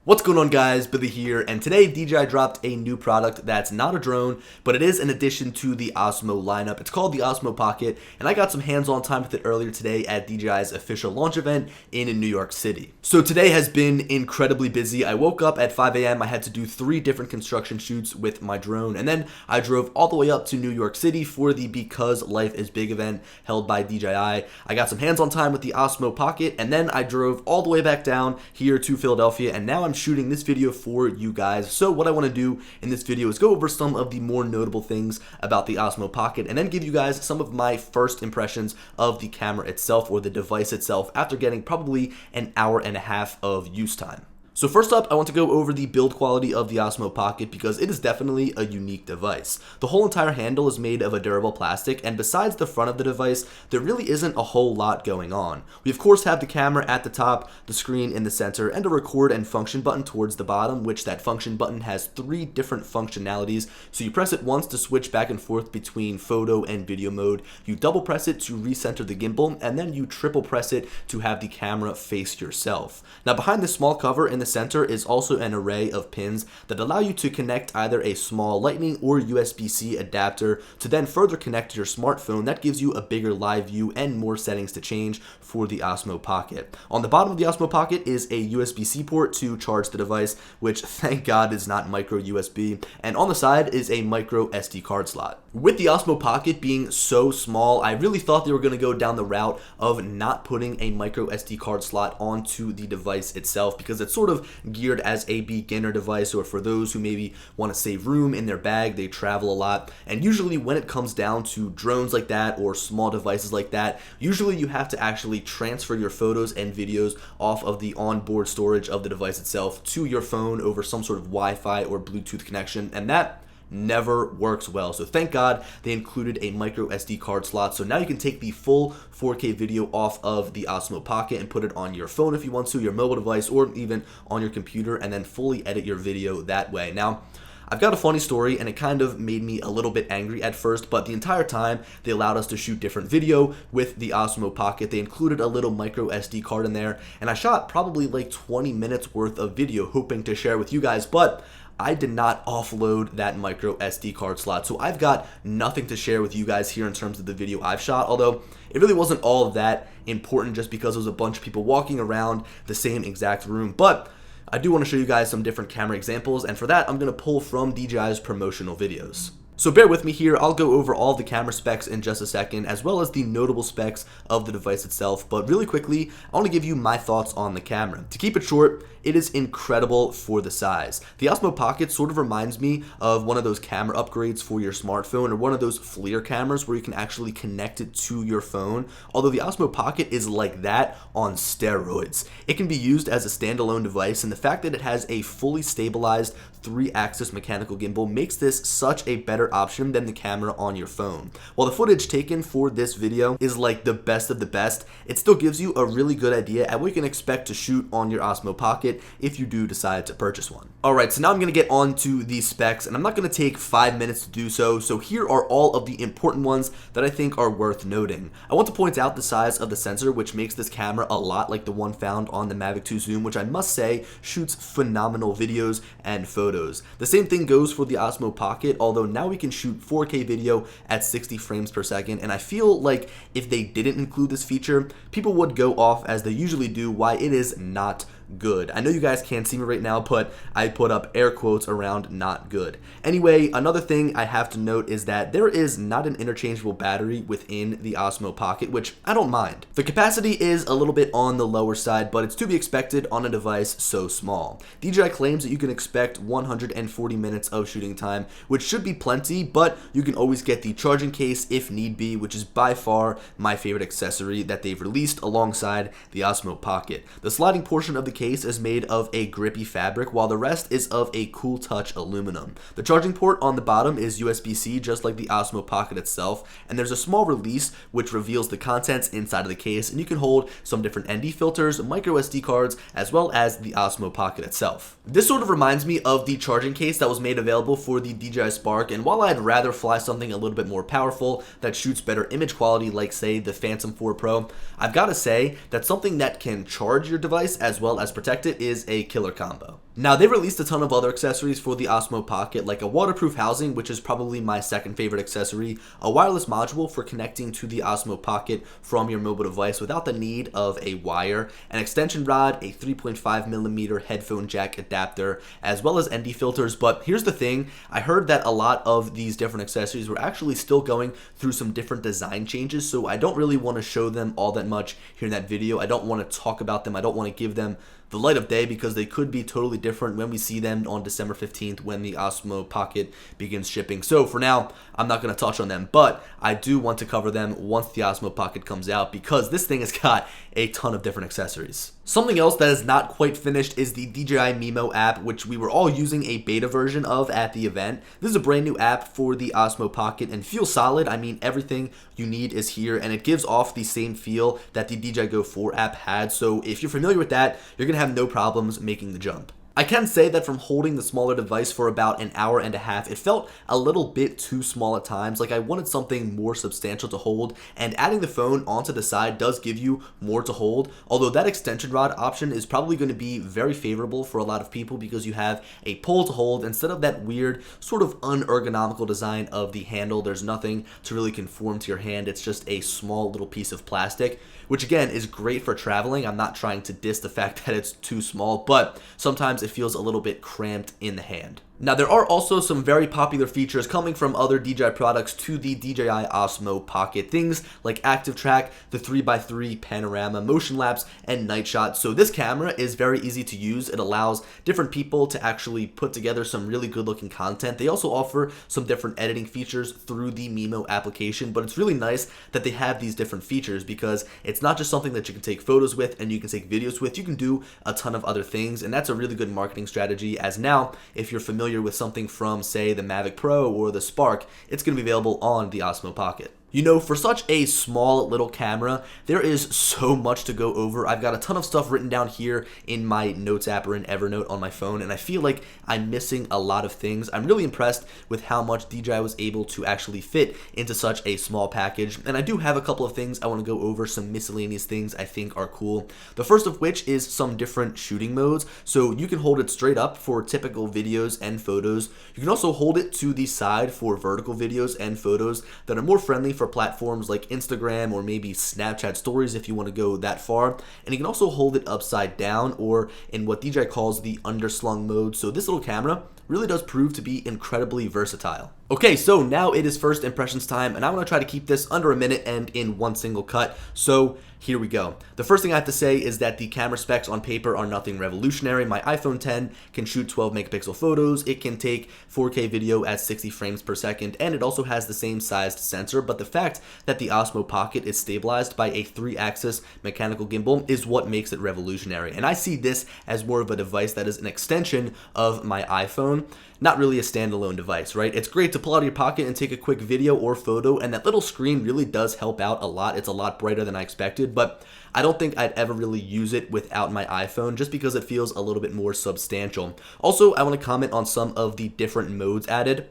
What's going on, guys? Billy here, and today DJI dropped a new product that's not a drone, but it is an addition to the Osmo lineup. It's called the Osmo Pocket, and I got some hands-on time with it earlier today at DJI's official launch event in New York City. So today has been incredibly busy. I woke up at 5 a.m. I had to do 3 different construction shoots with my drone, and then I drove all the way up to New York City for the Because Life is Big event held by DJI. I got some hands-on time with the Osmo Pocket, and then I drove all the way back down here to Philadelphia, and now I'm shooting this video for you guys. So what I want to do in this video is go over some of the more notable things about the Osmo Pocket and then give you guys some of my first impressions of the camera itself or the device itself after getting probably an hour and a half of use time. So first up, I want to go over the build quality of the Osmo Pocket because it is definitely a unique device. The whole entire handle is made of a durable plastic, and besides the front of the device, there really isn't a whole lot going on. We of course have the camera at the top, the screen in the center, and a record and function button towards the bottom, which that function button has 3 different functionalities. So you press it once to switch back and forth between photo and video mode, you double press it to recenter the gimbal, and then you triple press it to have the camera face yourself. Now behind this small cover in the center is also an array of pins that allow you to connect either a small Lightning or USB-C adapter to then further connect to your smartphone. That gives you a bigger live view and more settings to change for the Osmo Pocket. On the bottom of the Osmo Pocket is a USB-C port to charge the device, which thank God is not micro USB, and on the side is a micro SD card slot. With the Osmo Pocket being so small, I really thought they were going to go down the route of not putting a micro SD card slot onto the device itself because it's sort of geared as a beginner device or for those who maybe want to save room in their bag, they travel a lot, and usually when it comes down to drones like that or small devices like that, usually you have to actually transfer your photos and videos off of the onboard storage of the device itself to your phone over some sort of Wi-Fi or Bluetooth connection, and that never works well. So thank God they included a micro SD card slot, so now you can take the full 4K video off of the Osmo Pocket and put it on your phone if you want to, your mobile device, or even on your computer, and then fully edit your video that way. Now I've got a funny story, and it kind of made me a little bit angry at first, but the entire time they allowed us to shoot different video with the Osmo Pocket. They included a little micro SD card in there, and I shot probably like 20 minutes worth of video hoping to share with you guys, but I did not offload that micro SD card slot, so I've got nothing to share with you guys here in terms of the video I've shot, although it really wasn't all that important just because there was a bunch of people walking around the same exact room. But I do want to show you guys some different camera examples, and for that I'm going to pull from DJI's promotional videos. So bear with me here, I'll go over all the camera specs in just a second, as well as the notable specs of the device itself, but really quickly, I want to give you my thoughts on the camera. To keep it short, it is incredible for the size. The Osmo Pocket sort of reminds me of one of those camera upgrades for your smartphone, or one of those FLIR cameras where you can actually connect it to your phone, although the Osmo Pocket is like that on steroids. It can be used as a standalone device, and the fact that it has a fully stabilized 3-axis mechanical gimbal makes this such a better option than the camera on your phone. While the footage taken for this video is like the best of the best, it still gives you a really good idea at what you can expect to shoot on your Osmo Pocket if you do decide to purchase one. Alright, so now I'm going to get on to these specs, and I'm not going to take 5 minutes to do so, so here are all of the important ones that I think are worth noting. I want to point out the size of the sensor, which makes this camera a lot like the one found on the Mavic 2 Zoom, which I must say shoots phenomenal videos and photos. The same thing goes for the Osmo Pocket, although now we can shoot 4K video at 60 frames per second, and I feel like if they didn't include this feature, people would go off as they usually do why it is not good. I know you guys can't see me right now, but I put up air quotes around not good. Anyway, another thing I have to note is that there is not an interchangeable battery within the Osmo Pocket, which I don't mind. The capacity is a little bit on the lower side, but it's to be expected on a device so small. DJI claims that you can expect 140 minutes of shooting time, which should be plenty, but you can always get the charging case if need be, which is by far my favorite accessory that they've released alongside the Osmo Pocket. The sliding portion of the case is made of a grippy fabric, while the rest is of a cool touch aluminum. The charging port on the bottom is USB-C, just like the Osmo Pocket itself, and there's a small release which reveals the contents inside of the case, and you can hold some different ND filters, micro SD cards, as well as the Osmo Pocket itself. This sort of reminds me of the charging case that was made available for the DJI Spark, and while I'd rather fly something a little bit more powerful that shoots better image quality like say the Phantom 4 Pro, I've got to say that something that can charge your device as well as protect it is a killer combo. Now, they released a ton of other accessories for the Osmo Pocket, like a waterproof housing, which is probably my second favorite accessory, a wireless module for connecting to the Osmo Pocket from your mobile device without the need of a wire, an extension rod, a 3.5mm headphone jack adapter, as well as ND filters. But here's the thing, I heard that a lot of these different accessories were actually still going through some different design changes, so I don't really want to show them all that much here in that video. I don't want to talk about them. I don't want to give them the light of day because they could be totally different when we see them on December 15th when the Osmo Pocket begins shipping. So for now, I'm not going to touch on them, but I do want to cover them once the Osmo Pocket comes out because this thing has got a ton of different accessories. Something else that is not quite finished is the DJI Nemo app, which we were all using a beta version of at the event. This is a brand new app for the Osmo Pocket and feels solid. I mean, everything you need is here and it gives off the same feel that the DJI Go 4 app had. So if you're familiar with that, you're going to have no problems making the jump. I can say that from holding the smaller device for about an hour and a half, it felt a little bit too small at times, like I wanted something more substantial to hold, and adding the phone onto the side does give you more to hold, although that extension rod option is probably going to be very favorable for a lot of people because you have a pole to hold instead of that weird sort of unergonomical design of the handle. There's nothing to really conform to your hand. It's just a small little piece of plastic, which again is great for traveling. I'm not trying to diss the fact that it's too small, but sometimes it feels a little bit cramped in the hand. Now, there are also some very popular features coming from other DJI products to the DJI Osmo Pocket. Things like Active Track, the 3x3 panorama, motion lapse, and night shot. So this camera is very easy to use. It allows different people to actually put together some really good looking content. They also offer some different editing features through the Nemo application, but it's really nice that they have these different features because it's not just something that you can take photos with and you can take videos with. You can do a ton of other things, and that's a really good marketing strategy, as now, if you're familiar with something from, say, the Mavic Pro or the Spark, it's going to be available on the Osmo Pocket. You know, for such a small little camera, there is so much to go over. I've got a ton of stuff written down here in my Notes app or in Evernote on my phone, and I feel like I'm missing a lot of things. I'm really impressed with how much DJI was able to actually fit into such a small package, and I do have a couple of things I want to go over, some miscellaneous things I think are cool. The first of which is some different shooting modes. So you can hold it straight up for typical videos and photos. You can also hold it to the side for vertical videos and photos that are more friendly for platforms like Instagram or maybe Snapchat stories if you want to go that far. And you can also hold it upside down or in what DJI calls the underslung mode. So this little camera really does prove to be incredibly versatile. Okay, so now it is first impressions time, and I want to try to keep this under a minute and in one single cut. So here we go. The first thing I have to say is that the camera specs on paper are nothing revolutionary. My iPhone 10 can shoot 12 megapixel photos, it can take 4K video at 60 frames per second, and it also has the same sized sensor, but the fact that the Osmo Pocket is stabilized by a 3-axis mechanical gimbal is what makes it revolutionary. And I see this as more of a device that is an extension of my iPhone, not really a standalone device, right? It's great to pull out of your pocket and take a quick video or photo, and that little screen really does help out a lot. It's a lot brighter than I expected, but I don't think I'd ever really use it without my iPhone just because it feels a little bit more substantial. Also, I want to comment on some of the different modes added.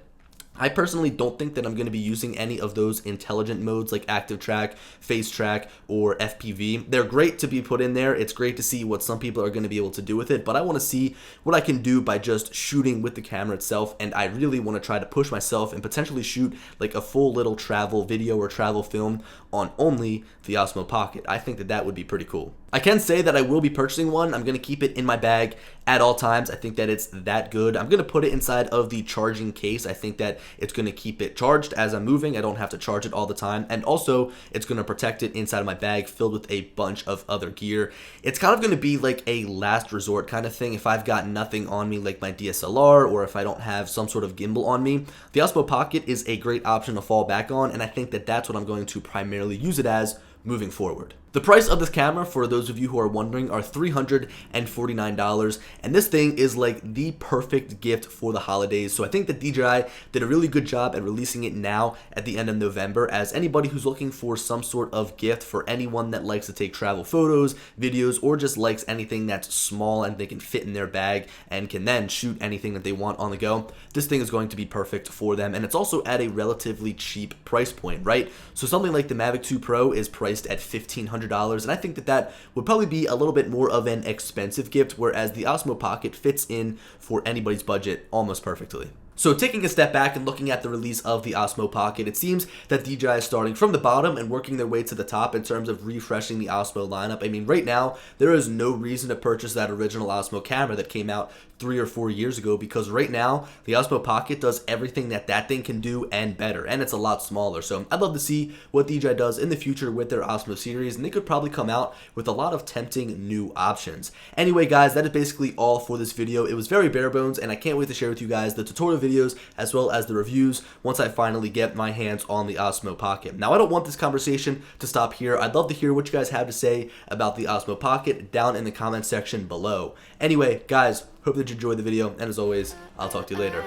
I personally don't think that I'm going to be using any of those intelligent modes like Active Track, Face Track, or FPV. They're great to be put in there. It's great to see what some people are going to be able to do with it, but I want to see what I can do by just shooting with the camera itself, and I really want to try to push myself and potentially shoot like a full little travel video or travel film on only the Osmo Pocket. I think that that would be pretty cool. I can say that I will be purchasing one. I'm going to keep it in my bag at all times. I think that it's that good. I'm going to put it inside of the charging case. I think that it's going to keep it charged as I'm moving. I don't have to charge it all the time. And also, it's going to protect it inside of my bag filled with a bunch of other gear. It's kind of going to be like a last resort kind of thing. If I've got nothing on me like my DSLR, or if I don't have some sort of gimbal on me, the Osmo Pocket is a great option to fall back on. And I think that that's what I'm going to primarily use it as moving forward. The price of this camera, for those of you who are wondering, are $349, and this thing is like the perfect gift for the holidays. So I think that DJI did a really good job at releasing it now at the end of November, as anybody who's looking for some sort of gift for anyone that likes to take travel photos, videos, or just likes anything that's small and they can fit in their bag and can then shoot anything that they want on the go, this thing is going to be perfect for them. And it's also at a relatively cheap price point, right? So something like the Mavic 2 Pro is priced at $1,500. $100, and I think that that would probably be a little bit more of an expensive gift, whereas the Osmo Pocket fits in for anybody's budget almost perfectly. So taking a step back and looking at the release of the Osmo Pocket, it seems that DJI is starting from the bottom and working their way to the top in terms of refreshing the Osmo lineup. I mean, right now, there is no reason to purchase that original Osmo camera that came out 3 or 4 years ago, because right now, the Osmo Pocket does everything that that thing can do and better, and it's a lot smaller. So I'd love to see what DJI does in the future with their Osmo series, and they could probably come out with a lot of tempting new options. Anyway, guys, that is basically all for this video. It was very bare bones, and I can't wait to share with you guys the tutorial videos as well as the reviews once I finally get my hands on the Osmo Pocket. Now, I don't want this conversation to stop here. I'd love to hear what you guys have to say about the Osmo Pocket down in the comment section below. Anyway, guys, hope that you enjoyed the video, and as always, I'll talk to you later.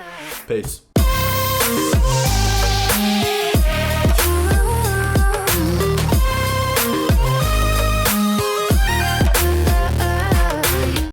Peace.